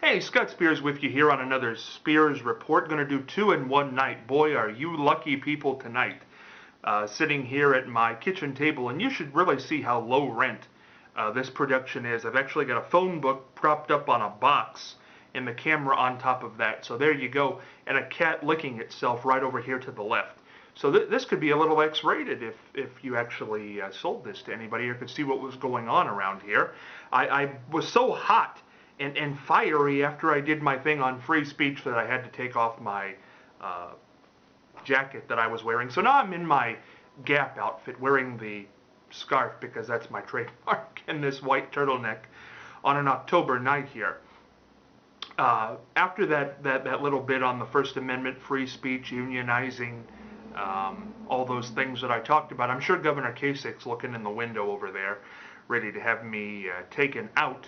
Hey, Scott Spears with you here on another Spears Report. Going to do two in one night. Boy, are you lucky people tonight. Sitting here at my kitchen table, and you should really see how low rent this production is. I've actually got a phone book propped up on a box and the camera on top of that. So there you go, and a cat licking itself right over here to the left. So this could be a little X-rated if you actually sold this to anybody or could see what was going on around here. I was so hot and fiery after I did my thing on free speech that I had to take off my jacket that I was wearing. So now I'm in my Gap outfit wearing the scarf because that's my trademark and this white turtleneck on an October night here. After that little bit on the First Amendment, free speech, unionizing, all those things that I talked about, I'm sure Governor Kasich's looking in the window over there, ready to have me taken out.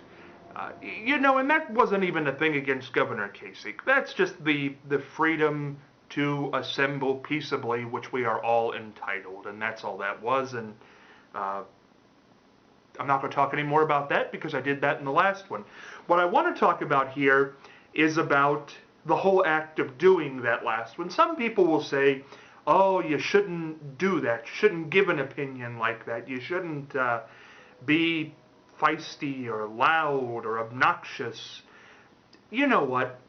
And that wasn't even a thing against Governor Kasich. That's just the freedom to assemble peaceably, which we are all entitled, and that's all that was. And I'm not going to talk any more about that because I did that in the last one. What I want to talk about here is about the whole act of doing that last one. Some people will say, oh, you shouldn't do that. You shouldn't give an opinion like that. You shouldn't be feisty or loud or obnoxious. You know what?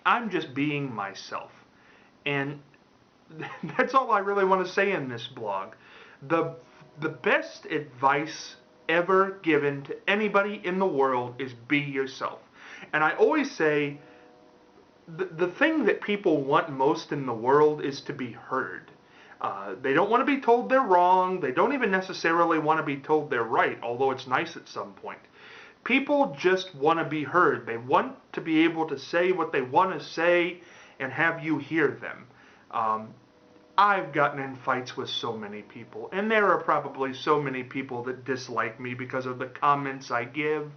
I'm just being myself. And that's all I really want to say in this blog. The best advice ever given to anybody in the world is be yourself. And I always say the thing that people want most in the world is to be heard. They don't want to be told they're wrong. They don't even necessarily want to be told they're right, although it's nice at some point. People just want to be heard. They want to be able to say what they want to say and have you hear them. I've gotten in fights with so many people, and there are probably so many people that dislike me because of the comments I give.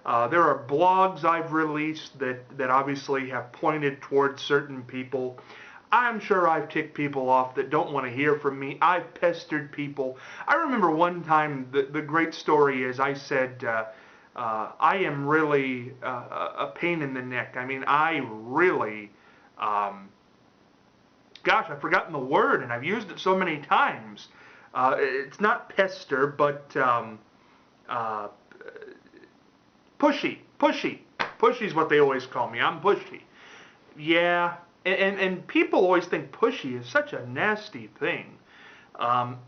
There are blogs I've released that obviously have pointed towards certain people. I'm sure I've ticked people off that don't want to hear from me. I've pestered people. I remember one time, the great story is I said, I am really a pain in the neck. I mean, I really, gosh, I've forgotten the word, and I've used it so many times. It's not pester, but pushy. Pushy is what they always call me. I'm pushy. Yeah. And people always think pushy is such a nasty thing.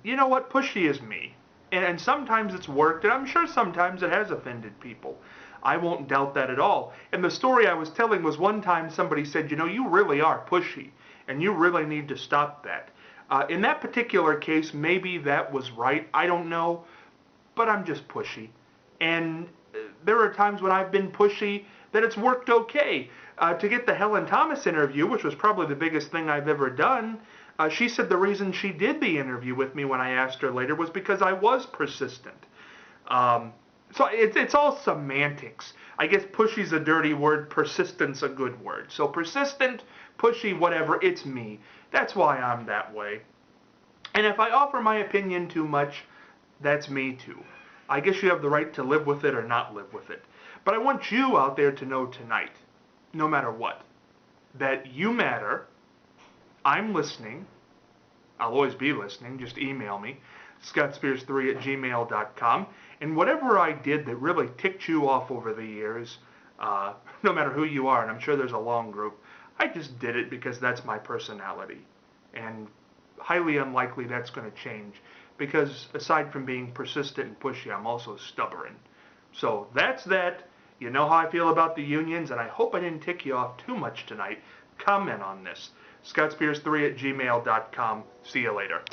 You know what? Pushy is me. And sometimes it's worked, and I'm sure sometimes it has offended people. I won't doubt that at all. And the story I was telling was one time somebody said, you really are pushy, and you really need to stop that. In that particular case, maybe that was right. I don't know. But I'm just pushy. And there are times when I've been pushy that it's worked okay. To get the Helen Thomas interview, which was probably the biggest thing I've ever done, she said the reason she did the interview with me when I asked her later was because I was persistent. So it's all semantics. I guess pushy's a dirty word, persistent's a good word. So persistent, pushy, whatever, it's me. That's why I'm that way. And if I offer my opinion too much, that's me too. I guess you have the right to live with it or not live with it. But I want you out there to know tonight, no matter what, that you matter. I'm listening. I'll always be listening. Just email me, scottspears3@gmail.com. And whatever I did that really ticked you off over the years, no matter who you are, and I'm sure there's a long group, I just did it because that's my personality. And highly unlikely that's going to change. Because aside from being persistent and pushy, I'm also stubborn. So that's that. You know how I feel about the unions, and I hope I didn't tick you off too much tonight. Comment on this. scottspears3@gmail.com. See you later.